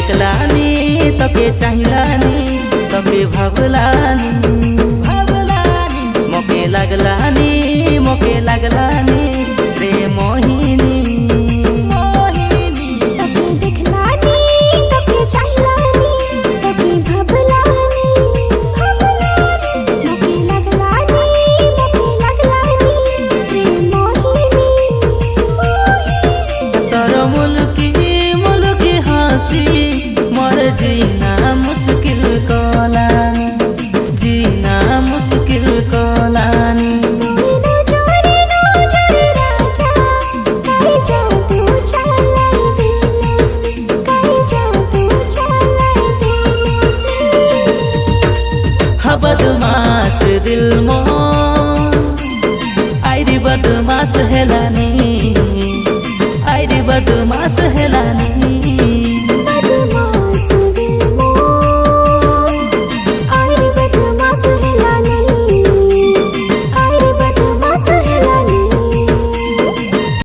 देखलानी तके चाहिलानी तके भावलानी मोके लागलानी रे मोहिनी मोर जीना मुश्किल कलानी जीना मुश्किल कलानी बदमाश दिल मो आइरी बदमाश हेलानी आइरी बदमाश हेलानी